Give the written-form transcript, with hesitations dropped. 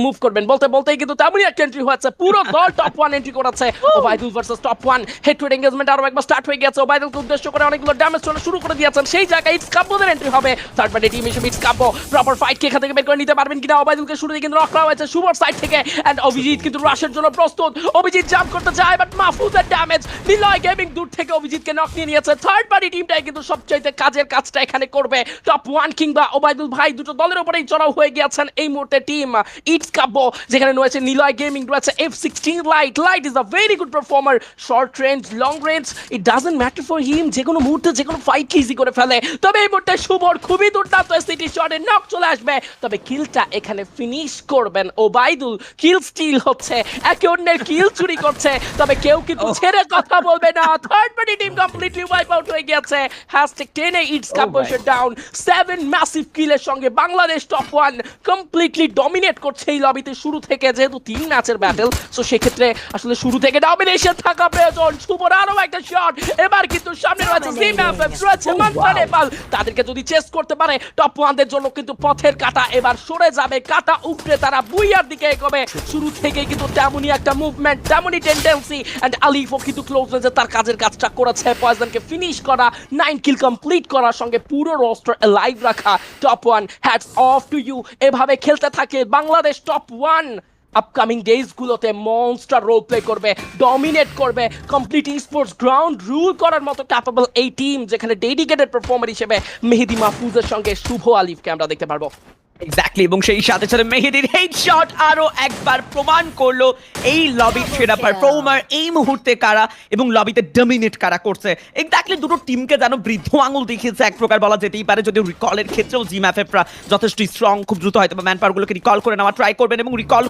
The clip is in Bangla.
মুভ করবেন বলতে বলতেই কিন্তু তেমনই একটা এন্ট্রি হয়েছে, পুরো দল টপ 1 এন্ট্রি করেছে। Obaidul versus top 1, head to head engagement আরো একবার স্টার্ট হয়ে গেছে। ওবাইদুলকে উদ্দেশ্য করে অনেকগুলো ড্যামেজ চলা শুরু করে দিয়েছেন, সেই জায়গায় ইটস কাব্যদের এন্ট্রি হবে। থার্ড পার্টি টিম হিসেবে ইটস কাব্য প্রপার ফাইট কে এখান থেকে বের করে নিতে পারবেন কিনা। ওবাইদুলকে শুরুতে কিন্তু নক করা হয়েছে শুভর সাইড থেকে, এন্ড অভিজিৎ কিন্তু রাশের জন্য প্রস্তুত। অভিজিৎ জাম্প করতে যায় বাট মাহফুজের ড্যামেজ, নিলয় গেমিং দূর থেকে অভিজিৎকে নক নিয়ে নিয়েছে। থার্ড পার্টি টিমটাই কিন্তু সবচাইতে কাজের কাজটা এখানে করবে। টপ 1 কিংবা ওবাইদুল ভাই দুটো দলের উপরেই চড়াও হয়ে গিয়েছেন এই মুহূর্তে টিম ইটস কাব্য, যেখানে রয়েছে নিলয় গেমিং, রয়েছে F16 light. Light is a very good performer, short range long range it doesn't matter for him, যে কোনো মুহূর্তে যে কোনো ফাইট ইজি করে ফেলে। তবে এই মুহূর্তে শুভর খুবই দুর্দান্ত সিটি শটে নক চলে আসবে, তবে কিলটা এখানে ফিনিশ করবেন ওবাইদুল। কিল স্টিল হচ্ছে, একে অন্যের কিল চুরি করছে, তবে কেউ কিন্তু ছেড়ে কথা বলবে না। Third party team completely wipe out হয়ে গেছে। হ্যাশট্যাগ 10 এ ইটস কাব্য ডাউন। 7 ম্যাসিভ কিলের সঙ্গে বাংলাদেশ টপ 1 কমপ্লিটলি ডমিনেট করছে এই লবিতে শুরু থেকে, যেহেতু 3 ম্যাচের ব্যাটল, সো সেক্ষেত্রে আসলে শুরু থেকে ডমিনেশন থাকা প্রয়োজন। শুভর আরো একটা শট, এবার কিন্তু সামনে রয়েছে জিম্যাফএফ, রয়েছে মান্থা নেপাল। তাদেরকে যদি চেস করতে পারে টপ 1 দের জন্য কিন্তু পথের কাটা এবার সরে যাবে, কাটা উপরে তারা বুইয়ার দিকে এগোবে। শুরু থেকে কিন্তু তেমনই একটা মুভমেন্ট, তেমনই টেন্ডেন্সি, এন্ড আলিফও কিন্তু ক্লোজ রেঞ্জে তার কাজের কাজটা করেছে। পয়জনকে ফিনিশ করা, 9 কিল কমপ্লিট করার সঙ্গে পুরো রোস্টার লাইভ রাখা। Top 1 hats off to you. এভাবে খেলতে থাকে বাংলাদেশ টপ 1। আপকামিং ডেজ গুলোতে মনস্টার রোল প্লে করবে, ডমিনেট করবে, কমপ্লিট স্পোর্টস গ্রাউন্ড রুল করার মতো ক্যাপেবল এই টিম, যেখানে ডেডিকেটেড পারফর্মার হিসেবে মেহেদি মাহফুজের সঙ্গে শুভ আলিফকে আমরা দেখতে পারবো। এক্স্যাক্টলি, এবং সেই সাথে সাথে মেহেদির হেডশট আরো একবার প্রমাণ করলো এই লবির সেরা পারফর্মার এই মুহূর্তে কারা এবং লবিতে ডমিনেট কারা করছে। এক্স্যাক্টলি দুটো টিমকে যেন বৃদ্ধ আঙুল দেখিয়েছে এক প্রকার বলা যেতেই পারে, যদিও রিকলের ক্ষেত্রেও জিম্যাফএফরা যথেষ্ট স্ট্রং, খুব দ্রুত হয়তো ম্যান পাওয়ারগুলোকে রিকল করে নেওয়া ট্রাই করবেন এবং রিকল